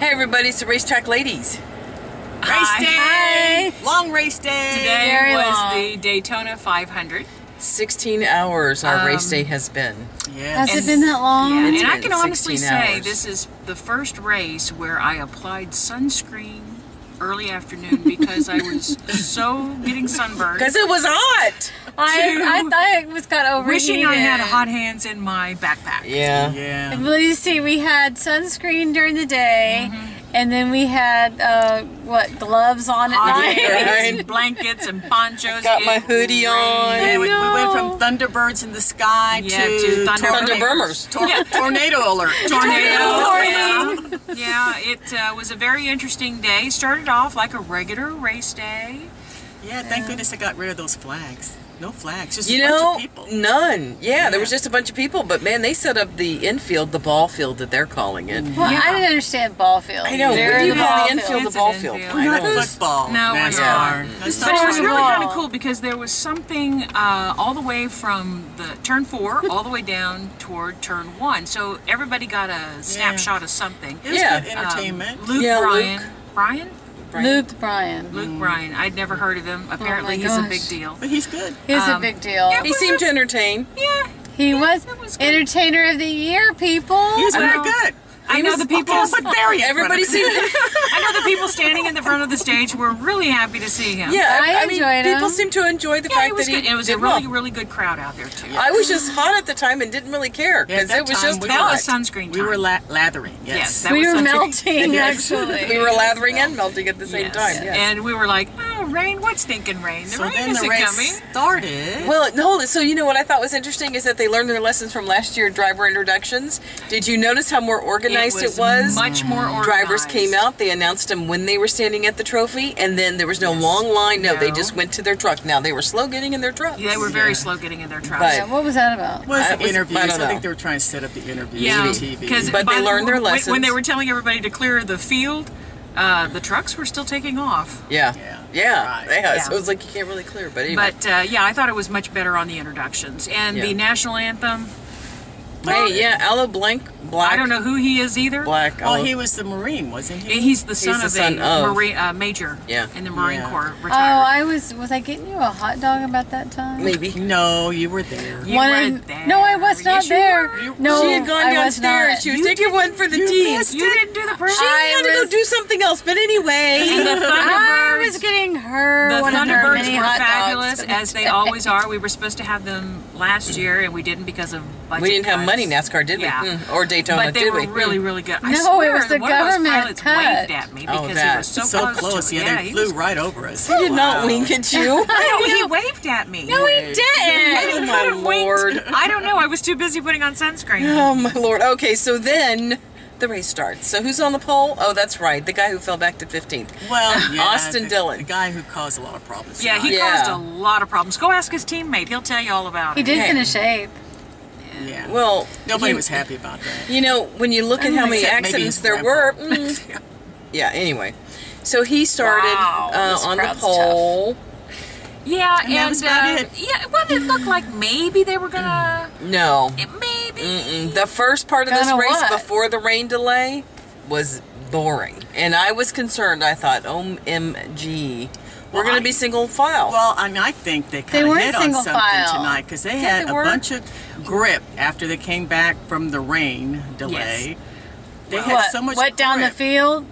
Hey everybody, it's the Racetrack Ladies. Race day! Hi. Long race day! Today Very was long. the Daytona 500. 16 hours our race day has been. Yes. And- Has it been that long? Yeah, It's and I been can honestly 16 say hours. this is the first race where I applied sunscreen early afternoon because I was so getting sunburned. Because it was hot! I thought it was got overheated. Wishing I had hot hands in my backpack. Yeah. Yeah. Well, you see, we had sunscreen during the day, and then we had gloves on at Hot night. hands Right. and blankets and ponchos. Got my It hoodie on. rained. And we went know. from Thunderbirds in the sky Yeah, to to Thunderburmers. tornado alert. Tornado. Yeah, it was a very interesting day. Started off like a regular race day. Yeah, thank goodness I got rid of those flags. No flags, just You a bunch know, of people. none. Yeah, there Yeah. was just a bunch of people, but man, they set up the infield, the ball field that they're calling it. Well, Yeah. I didn't understand ball field. I know, what They're do you in call ball the infield, the It's ball an field? infield. I Not know. football. No, it's NASCAR. not. That's But it was really Ball. kind of cool because there was something all the way from the turn 4 all the way down toward turn 1. So everybody got a snapshot of something. It was Yeah. good entertainment. Luke Yeah, Bryan. Luke. Brian? Luke Bryan. Luke Bryan. I'd never heard of him. Apparently my he's a gosh. big deal. But he's good. He was a big deal. yeah, He seemed to entertain. Yeah. He was was good. Entertainer of the Year, people. He was very Well, good. I know the people. Put Barry in Everybody front of him. seemed I know the people standing in the front of the stage were really happy to see him. Yeah, I mean, enjoyed people him. seem to enjoy the Yeah, fact it was that he good. It was a did really, well. really good crowd out there too. I was just hot at the time and didn't really care Yeah, at because that it was time, just we That hot. was sunscreen time. We were lathering, Yes, yes. that we was were sunscreen. melting, Yes. actually. We were lathering and melting at the same Yes. time. Yeah. And we were like, oh, rain, what stinking rain? The So rain then isn't the race coming. started. Well, hold it. So you know what I thought was interesting is that they learned their lessons from last year driver introductions. Did you notice how more organized it was? much more organized. Drivers came out. They announced them when they were standing at the trophy, and then there was no long line. No, they No. just went to their truck. Now they were slow getting in their trucks. They were very slow getting in their trucks. But- Yeah, what was that about? was I the was- interviews. I I, don't know. think they were trying to set up the interviews Yeah, on TV. because But they learned their lessons. When they were telling everybody to clear the field, the trucks were still taking off. Yeah. Yeah. Right. Right. Yeah. Yeah. So it was like you can't really clear, but anyway. But yeah, I thought it was much better on the introductions. And Yeah. the national anthem, hey, yeah, Aloe Black. I don't know who he is either. Black. Oh, Aloe. he was the Marine, wasn't he? He's the son the of son a of- Marine, major Yeah. in the Marine Yeah. Corps, Oh, retired. was I getting you a hot dog about that time? Maybe. No, you were there. You One were of- there. No, I was not Yes, you there. were. No, She had gone I was downstairs. not. She was taking one for the teens. You didn't do the parade. She had to go was- do something else, but anyway. And the I Thunderbirds. was getting her The one of her Thunderbirds many were hot fabulous, dogs. as they always are. We were supposed to have them last year, and we didn't because of budget We didn't have cuts. money, NASCAR, did we? Yeah. Or Daytona, But they did were we? really, really good. I No, swear, it was the one of those government pilots cut. waved at me Oh, because he that. was so, So close. close, to yeah, it. they he flew was- right over us. He did not Wow. wink at you. No, he waved at me. No, he didn't. Oh, my Lord. I don't know. I was too busy putting on sunscreen. Oh, my Lord. Okay, so then the race starts. So who's on the pole? Oh, that's right. The guy who fell back to 15th. Well, yeah, Austin the, Dillon. the guy who caused a lot of problems. Yeah, he Yeah. caused a lot of problems. Go ask his teammate. He'll tell you all about He it. did Hey. finish 8th. Yeah. Well, Nobody he- was happy about that. You know, when you look at how many Except maybe accidents his there grandpa. were. Yeah, anyway. So he started Wow, this on the crowd's pole. Yeah, And that was about it. yeah, well, it looked like maybe they were gonna. No. Maybe. The first part of this Gonna race what? before the rain delay was boring. And I was concerned. I thought, OMG, we're Well, going I- to be single file. Well, I mean, I think they They kind of weren't hit on single something file. tonight because they Yeah, had they a were. bunch of grip after they came back from the rain delay. They had What? so much Wet down the grip, field?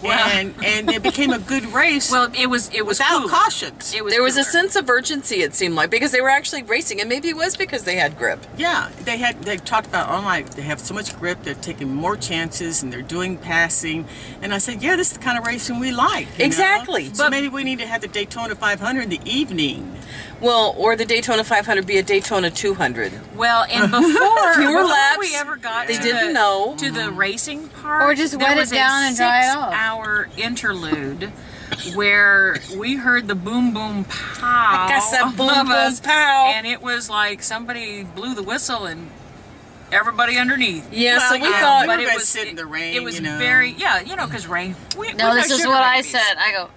and it became a good race Well, it was without cool. cautions. It was there was a cooler. sense of urgency, it seemed like, because they were actually racing. And maybe it was because they had grip. Yeah, they talked about online. They have so much grip. They're taking more chances and they're doing passing. And I said, yeah, this is the kind of racing we like. you know? Exactly. So maybe we need to have the Daytona 500 in the evening. Well, or the Daytona 500 be a Daytona 200. Well, and before, Fewer before laps. we ever got They to didn't the, know. to the racing part, Or just there wet it was down a and dry it off. 6-hour interlude where we heard the boom boom pow I got some boom, above boom, us, pow. and it was like somebody blew the whistle and everybody underneath. Yeah, Well, so we yeah, thought we were but it gonna was sit in the rain, It was you know. very because rain. No, this is what I babies. said. I go,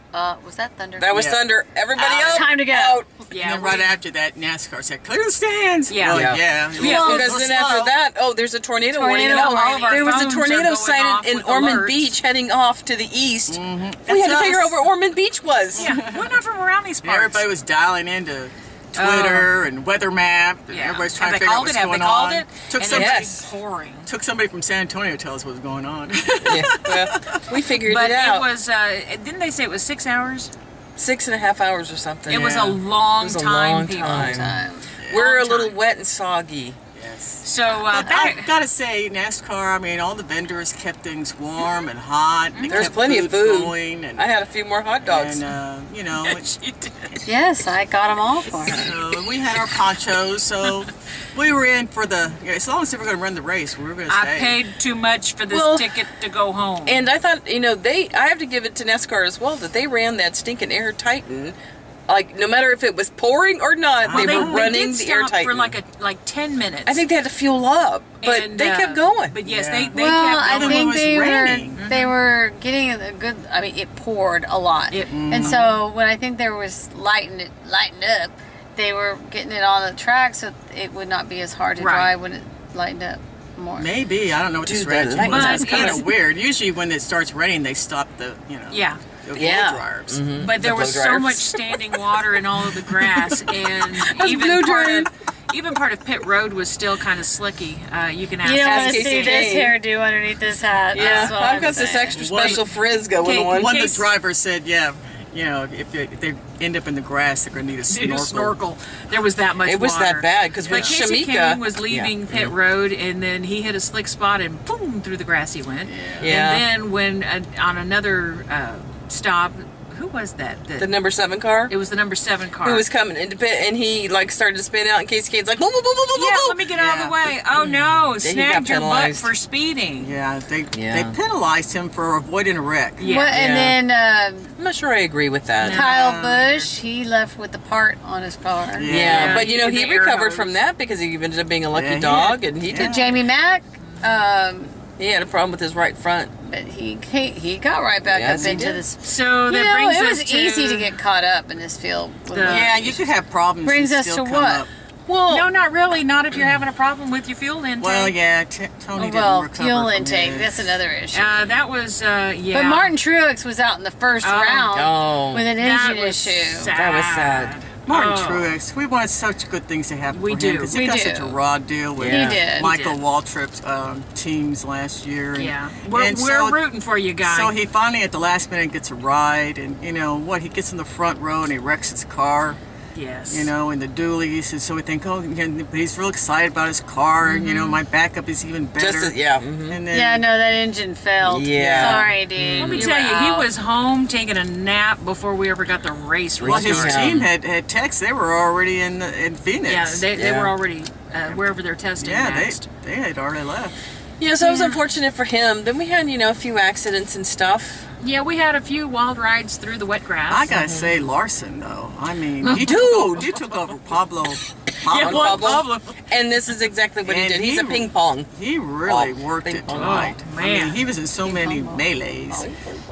was that thunder? that was Yeah. thunder. Everybody Out. out. Time to go. Out. Yeah, And then right after that, NASCAR said, "Clear the stands." Yeah. Well, Yeah. yeah. Well, Because then after that, there's a tornado warning. Tornado And warning. there was a Phones are tornado going sighted off in with Ormond alerts. Beach heading off to the east. We had That's to figure us. out where Ormond Beach was. Yeah, we're not from around these And parts. everybody was dialing into Twitter and weather map, and Yeah. everybody's trying Have to they figure out called what's it? Have going they called on. it? Took And somebody, Yes. pouring. took somebody from San Antonio to tell us what was going on. Yeah, well, we figured But it out. it was. Didn't they say it was 6 hours? 6.5 hours or something. It was Yeah. a long It was a time, long people. time. We're a Long little time. wet and soggy. Yes. So But back. I gotta say, NASCAR. I mean, all the vendors kept things warm and hot. They There's kept plenty of food. going, and I had a few more hot dogs. you know, She did. Yes, I got them all for her. so we had our ponchos. So we were in for the. As long as they were going to run the race, we were going to I stay. paid too much for this Well, ticket to go home. And I thought, I have to give it to NASCAR as well, that they ran that stinking Air Titan. Like, no matter if it was pouring or not, Well, they were running did the Air stop Titan. for like 10 minutes. I think they had to fuel up, but And, they kept going. But yes, Yeah. they Well, kept I going. think was they raining. were getting a good. I mean, it poured a lot, It- and so when I think there was lightened up, they were getting it on the track so it would not be as hard to Right. drive when it lightened up more. Maybe I don't know what the Dude, strategy that was. lightning It's kind is- of weird. Usually, when it starts raining, they stop the Yeah. the Yeah. blow dryers. But there The was blow so dryers. much standing water in all of the grass, and blow even part of pit road was still kind of slicky. You can ask. You don't Ask want to Casey see this Kane. hairdo underneath this hat. Yeah, That's what I've I'm got this saying. extra One- special frizz going Okay, on. One of case- the drivers said, if they end up in the grass, they're going to need a Need a snorkel. snorkel. There was that much It was water. that bad, because But with Casey Shamika... Kane was leaving pit road, and then he hit a slick spot, and boom, through the grass he went. Yeah. And then when on another stop, who was that? The number 7 car? It was the number 7 car. Who was coming into pit, and he started to spin out, and Casey Kane's like, boom, boom, boom, boom, boom, Yeah, boom. let me get out of Yeah. the way. Oh no, Then he got snagged your butt penalized. for speeding. Yeah, they Yeah. penalized him for avoiding a wreck. Yeah. What, and then I'm not sure I agree with that. No. Kyle Busch, he left with the part on his car. Yeah. Yeah, but in he the air recovered hose. from that because he ended up being a lucky Yeah, he dog, did. and he Yeah. did. Jamie Mack, He had a problem with his right front. but he got right back Yes, up he into did. this. So that You know, brings it us was to easy to get caught up in this field. Yeah, you could have problems. Brings and us still to come what? up. Well, No, not really. Not if you're having a problem with your fuel intake. Well, yeah, Tony didn't Well, recover fuel from intake, his. that's another issue. That was yeah. But Martin Truex was out in the first round Oh. with an That engine was issue. sad. That was sad. Martin Oh. Truex, we want such good things to happen We for do. him because he We got do. such a raw deal with He did. Michael He did. Waltrip's teams last year. And, Yeah, we're and so- rooting for you guys. So he finally at the last minute gets a ride, and he gets in the front row and he wrecks his car. yes. In the dualies, and so we think, but he's real excited about his car, and my backup is even better. And then, Yeah, no, that engine failed. Yeah. Sorry, dude. Let me You tell were you, he out. was home taking a nap before we ever got the race well, his restarted. Yeah. team had texts. They were already in Phoenix. Yeah, they Yeah. were already wherever they're testing Yeah, next. they had already left. Yeah, so it was unfortunate for him. Then we had, a few accidents and stuff. Yeah, we had a few wild rides through the wet grass. I gotta say, Larson though. I mean, Dude. he took over Pablo. Yeah, well, Pablo. And this is exactly what he And did. He's he- a ping pong. He really Oh, worked bing it bong. tonight. Oh, I mean, man. he was in so many melees,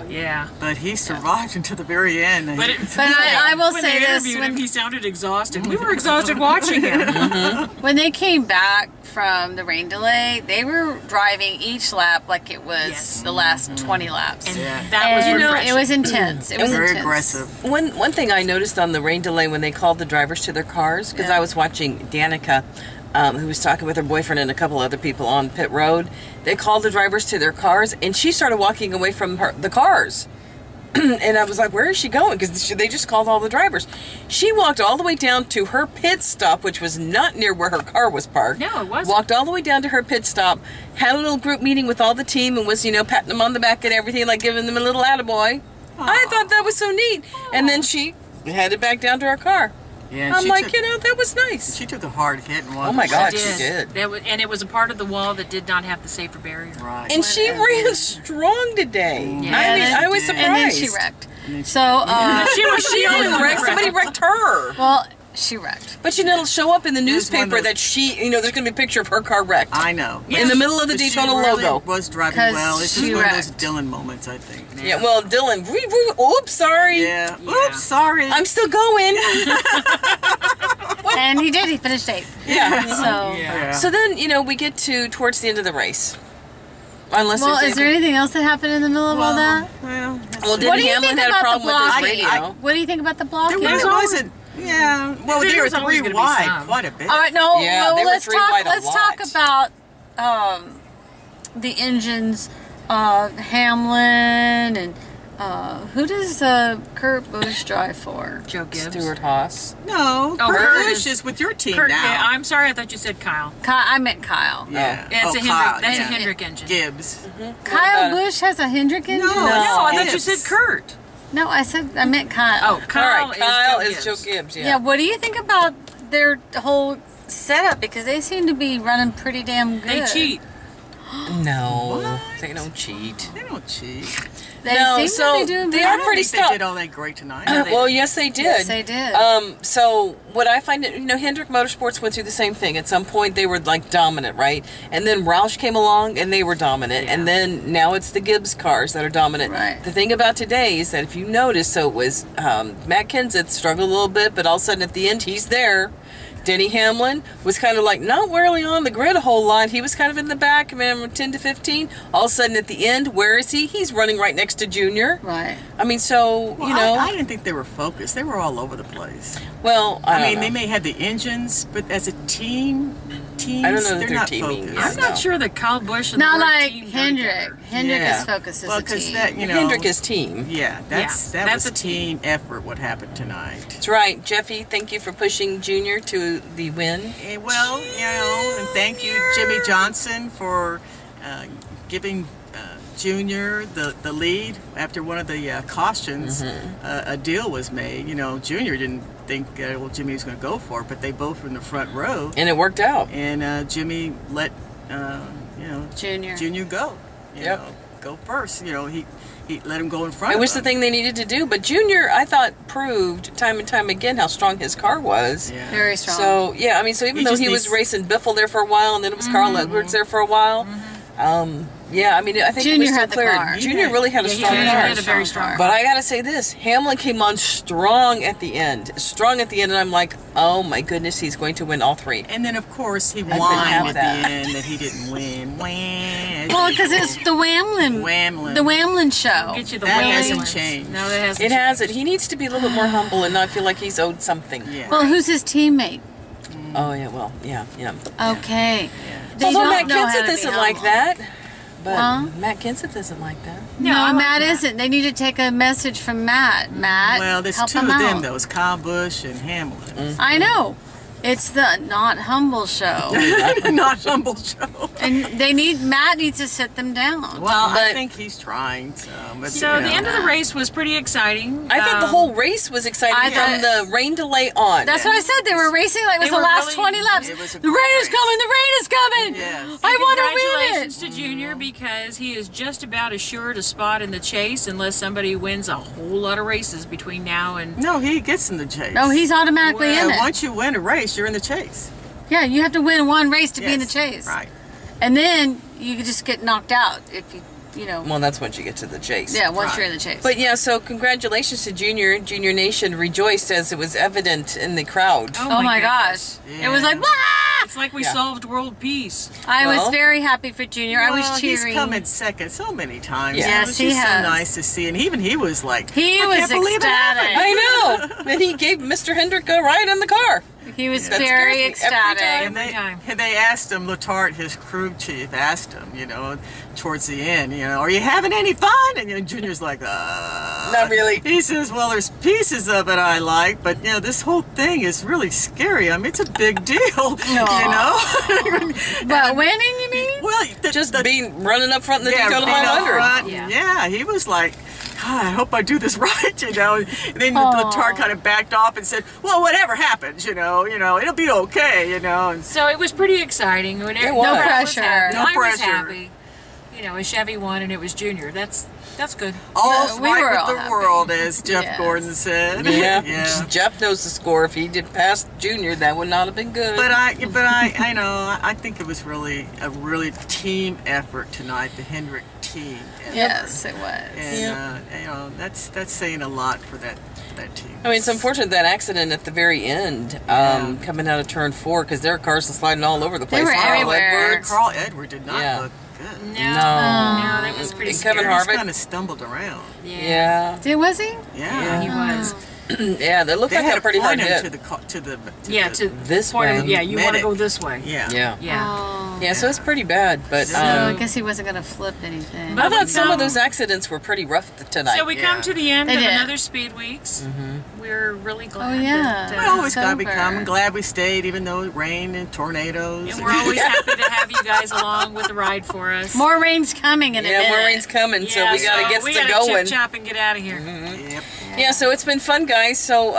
Yeah. but he survived until the very end. But I will when say they this, interviewed when- him, he sounded exhausted. We were exhausted watching him. When they came back from the rain delay, they were driving each lap like it was Yes. the last 20 laps. And Yeah. that was And refreshing. it was intense. It was very intense. aggressive. One thing I noticed on the rain delay when they called the drivers to their cars, because Yeah. I was watching Danica, who was talking with her boyfriend and a couple other people on pit road. They called the drivers to their cars, and she started walking away from the cars. And I was like, where is she going? Because they just called all the drivers. She walked all the way down to her pit stop, which was not near where her car was parked. No, it wasn't. Walked all the way down to her pit stop, had a little group meeting with all the team, and was, patting them on the back and everything, like giving them a little attaboy. I thought that was so neat. And then she headed back down to her car. Yeah, and I'm she like, took, that was nice. she took a hard hit and Oh my God, she did. And it was a part of the wall that did not have the safer barrier. Right. And she ran strong today. Yeah. I mean, I was And surprised. And then she wrecked. So, She She didn't wreck. Somebody wrecked her. well, she wrecked. But you know, it'll show up in the There's one of newspaper those- that she, you know, there's going to be a picture of her car wrecked. I know. In the middle of the But she Daytona really logo. was driving 'Cause well. It's she just one of those wrecked. Dylan moments, I think. Yeah, well, Dylan, oops, sorry. Yeah. Yeah. Oops, sorry. I'm still going. And he did. He finished 8th. Yeah. So, Yeah. So then, you know, we get to towards the end of the race. Unless well, there's is there anything else that happened in the middle of all that? Well, Well, What Denny do you Hamlin think had a about the problem with his blocking? radio. What do you think about the blocking? there really always- wasn't. Yeah. Well, There they were was always 3 gonna be wide, some. quite a bit. All right, no. Yeah, well, they were let's 3 talk. wide a Let's lot. talk about the engines. Hamlin and who does Kurt Busch drive for? Joe Gibbs. Stuart Haas. No, Oh, Kurt Kurt Busch is- is with your team Kurt, now. yeah, I'm sorry, I thought you said Kyle. I meant Kyle. Yeah. Yeah, it's a Kyle, Hendrick. That's yeah. a Hendrick engine. Gibbs. Kyle about it? Busch has a Hendrick engine? No. No, I thought you Gibbs. said Kurt. No, I meant Kyle. Oh, All Kyle, right, Kyle is is Joe Joe Gibbs. Gibbs. Yeah, Yeah. what do you think about their whole setup? Because they seem to be running pretty damn good. They cheat. No, What? they don't cheat. They don't cheat. They No, seem so to be doing they very are I don't pretty think stout. they did all that great tonight. Well, yes, they did. Yes, they did. So what I find, you know, Hendrick Motorsports went through the same thing. At some point, they were like dominant, right? And then Roush came along, and they were dominant. Yeah. And then now it's the Gibbs cars that are dominant. Right. The thing about today is that if you notice, so it was Matt Kenseth struggled a little bit, but all of a sudden at the end, he's there. Denny Hamlin was kind of like not really on the grid a whole lot. He was kind of in the back, man, 10 to 15. All of a sudden at the end, where is he? He's running right next to Junior. right. I mean, so, Well, you know. I didn't think they were focused. They were all over the place. Well, I I don't mean, know. they may have the engines, but as a teams, I don't know that they're they're not teaming focused. yet. I'm not No. sure that Kyle Busch and Not the word like team go Hendrick. together. Hendrick Yeah. is focused as Well, a because team. that, you know. Hendrick is team. Yeah, that's that's a a team effort. What happened tonight? That's right. Jeffy, thank you for pushing Junior to the win. Well, you know, and thank you, Jimmy Johnson, for giving Junior the lead after one of the cautions. A deal was made. You know, Junior didn't think well Jimmy was going to go for it, but they both were in the front row, And it worked out. and Jimmy let you know Junior. go. You Yep. know, go first. You know, he let him go in front. It of was the him. thing they needed to do. But Junior, I thought, proved time and time again how strong his car was. Yeah. Very strong. So, yeah, I mean, so even He though just he was needs- racing Biffle there for a while, and then it was Carl Edwards there for a while, yeah, I mean, I think Junior it was still had the clear. car. Junior really had a Yeah, he strong did. He car. had a very strong But I gotta say this, Hamlin came on strong at the end. Strong at the end, and I'm like, oh my goodness, he's going to win all 3. And then, of course, he couldn't whined have at that. the end that he didn't win. Well, because it's the Whamlin. Whamlin. The Whamlin show. Get you the That Whamlins. hasn't changed. No, that hasn't. It has it. He needs to be a little bit more humble and not feel like he's owed something. Yeah. Well, who's his teammate? Oh, yeah, well, yeah. Okay. They Although don't Matt know how Kenseth to be isn't like humble. that. But Huh? Matt Kenseth isn't like that. No, I like Matt Matt. isn't. They need to take a message from Matt. Matt, Well, there's help two him of out. them, though. It's Kyle Busch and Hamlin. I know. It's the not humble show. Not humble show. And Matt needs to sit them down. Well, I But- think he's trying to. But, So you the know. end of the race was pretty exciting. I thought the whole race was exciting I from thought- the rain delay on. That's what I said. They were racing like it was They the were last really- 20 laps. it was a The rain great is coming. The rain is coming. Yes. I want to win Congratulations it. to Junior because he is just about assured a spot in the chase unless somebody wins a whole lot of races between now and. No, he gets in the chase. No, he's automatically Well, in it. Once you win a race, you're in the chase. Yeah, you have to win one race to be in the Yes, chase. Right. And then you could just get knocked out if you know. Well, that's once you get to the chase. Yeah, once Right. you're in the chase. But yeah, so congratulations to Junior. Junior Nation rejoiced as it was evident in the crowd. oh my gosh. goodness. It was like, Yeah. "Wah!" It's like we Yeah. solved world peace. I was Well- very happy for Junior. I was Well, cheering. He's come in second so many times. Yeah. It was Yes, he just has. so nice to see. And even he was like, He I was can't believe it happened. ecstatic. I know. And he gave Mr. Hendrick a ride in the car. He was That very scares me every ecstatic. time. And they asked him, Letarte, his crew chief, asked him, you know, towards the end, you know, are you having any fun? And you know, Junior's like, Not really. He says, well, there's pieces of it I like, but, you know, this whole thing is really scary. I mean, it's a big deal, you know? But winning, you mean? Well, Just being running up front in the Daytona being up 500. front, Yeah. yeah, he was like, God, I hope I do this right, you know. And then Aw. Letarte kind of backed off and said, well, whatever happens, you know, it'll be okay, you know. And So it was pretty exciting. When It no was. No pressure. Happy. No I was pressure. happy. you know, a Chevy won and it was Junior. That's good. All's we right were with all the happy. world, as Jeff Yes. Gordon said. Yeah. Yeah. Jeff knows the score. If he did pass Junior, that would not have been good. But I know, I think it was really a team effort tonight, the Hendrick team effort. Yes, it was. And you know, that's saying a lot for that team. I mean, it's unfortunate that accident at the very end, coming out of turn 4, because there were cars sliding all over the place. were Carl everywhere. Edwards. Carl Edward did not Yeah. look good. No, No. that was pretty And scary. Kevin He just Harvick. kind of stumbled around. Yeah. Was he? Yeah. He was. Yeah, that looked They like had a pretty hard point him hit. to the This point way. of, yeah, you want to Medic. go this way. yeah. Yeah. Yeah. Oh. Yeah, so it's pretty bad. But So I um, guess he wasn't going to flip anything. I thought some of come- those accidents were pretty rough tonight. So we Yeah. come to the end They of did. another Speedweeks. We're really glad. Oh, yeah. that, We always It's gotta be over. calm. I'm glad we stayed, even though it rained and tornadoes. and we're always happy to have you guys along with the ride for us. More rain's coming in a minute. Yeah, more rain's coming, so Yeah, we gotta get we to gotta going. chip chop and get out of here. Yep. Yeah, so it's been fun, guys. So,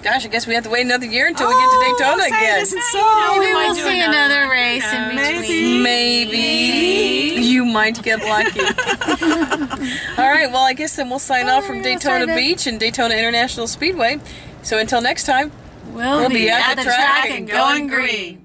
gosh, I guess we have to wait another year until we get to Daytona say again. this and You know, so. we Maybe might we'll do see another another one. race Yeah. in Maybe. between. Maybe you might get lucky. All right, well, I guess then we'll sign off from Daytona Beach and Daytona International Speedway. So until next time, We'll be at the track and going green.